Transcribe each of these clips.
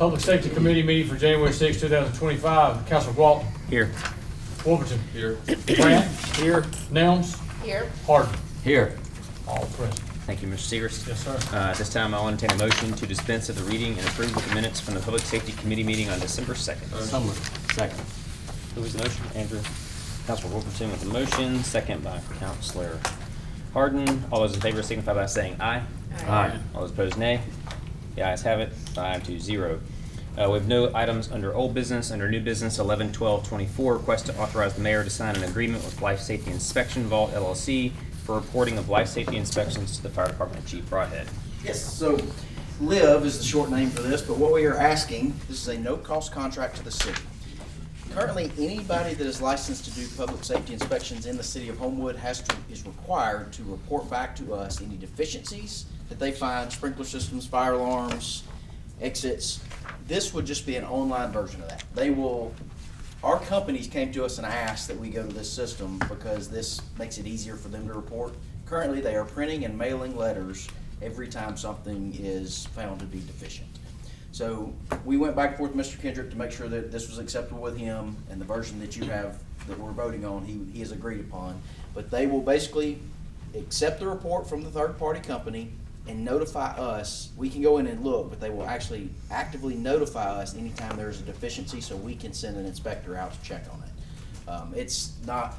Public Safety Committee meeting for January 6, 2025. Councilman Walton. Here. Wolverton. Here. Grant. Here. Nelms. Here. Harden. Here. All present. Thank you, Mr. Seegers. Yes, sir. At this time, I'll entertain a motion to dispense of the reading and approve with the minutes from the Public Safety Committee meeting on December 2nd. So moved. Second. Who was the motion? Andrew. Councilor Wolverton with the motion, second by Councilor Harden. All those in favor signify by saying aye. Aye. All those opposed, nay. The ayes have it, 5-0. We have no items under old business. Under new business, 11-12-24, request to authorize the mayor to sign an agreement with Life Safety Inspection Vault LLC for reporting of life safety inspections to the fire department. Chief Broadhead. Yes, so LIV is the short name for this, but what we are asking, this is a no-cost contract to the city. Currently, anybody that is licensed to do public safety inspections in the city of Homewood is required to report back to us any deficiencies that they find, sprinkler systems, fire alarms, exits. This would just be an online version of that. Our companies came to us and asked that we go to this system because this makes it easier for them to report. Currently, they are printing and mailing letters every time something is found to be deficient. So we went back and forth with Mr. Kendrick to make sure that this was acceptable with him, and the version that you have that we're voting on, he has agreed upon. But they will basically accept the report from the third-party company and notify us. We can go in and look, but they will actually actively notify us anytime there is a deficiency, so we can send an inspector out to check on it. It's not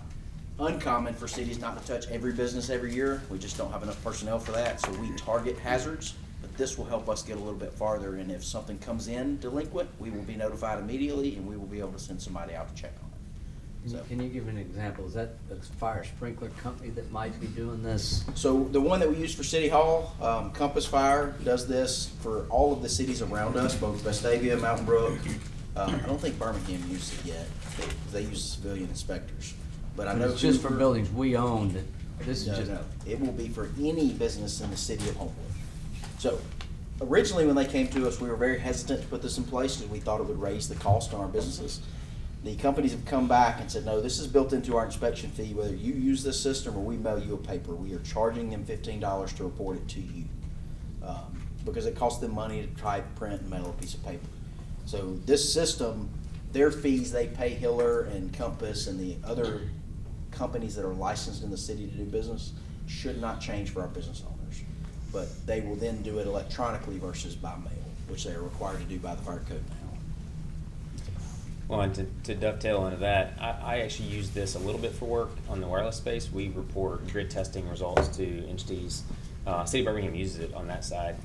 uncommon for cities not to touch every business every year. We just don't have enough personnel for that, so we target hazards. But this will help us get a little bit farther, and if something comes in delinquent, we will be notified immediately, and we will be able to send somebody out to check on it. So, Can you give an example? Is that a fire sprinkler company that might be doing this? so the one that we use for City Hall, Compass Fire, does this for all of the cities around us, both Vestavia, Mountain Brook. I don't think Birmingham uses it yet. They use civilian inspectors. But I know It's just for Hoover- buildings we own. This is No, just. no. It will be for any business in the city of Homewood. So originally, when they came to us, we were very hesitant to put this in place because we thought it would raise the cost on our businesses. The companies have come back and said, no, this is built into our inspection fee. Whether you use this system or we mail you a paper, we are charging them $15 to report it to you. Because it costs them money to type, print, and mail a piece of paper. So this system, their fees, they pay Hiller and Compass and the other companies that are licensed in the city to do business, should not change for our business owners. But they will then do it electronically versus by mail, which they are required to do by the fire code now. Well, and to dovetail into that, I actually use this a little bit for work on the wireless space. We report grid testing results to entities. City of Birmingham uses it on that side.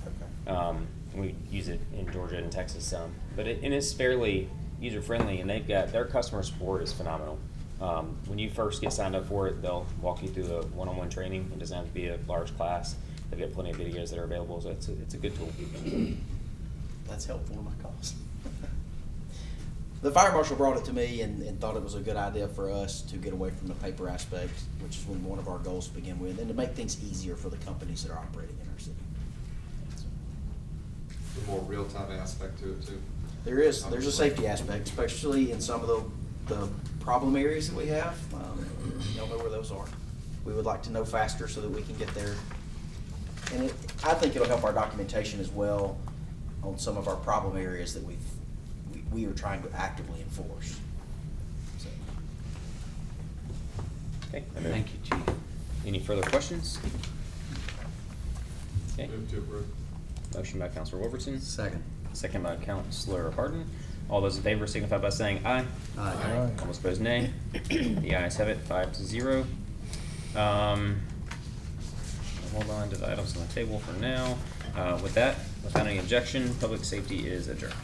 Okay. We use it in Georgia and Texas some, but it's fairly user friendly, and they've got their customer support is phenomenal. When you first get signed up for it, they'll walk you through a one-on-one training. It doesn't have to be a large class. They've got plenty of videos that are available, so it's a good tool. That's helpful in my cause. The fire marshal brought it to me and thought it was a good idea for us to get away from the paper aspect, which is one of our goals to begin with, and to make things easier for the companies that are operating in our city. The more real-time aspect to it too. There's a safety aspect, especially in some of the problem areas that we have. Y'all know where those are. We would like to know faster so that we can get there. And I think it'll help our documentation as well on some of our problem areas that we are trying to actively enforce. So, Okay. Thank you, Chief. Any further questions? Okay. Move to approve. Motion by Councilor Wolverton, Second. second by Councilor Harden. All those in favor signify by saying aye. Aye. All those opposed, nay. The ayes have it, 5-0. Hold on to the items on the table for now. With that, without any objection, public safety is adjourned.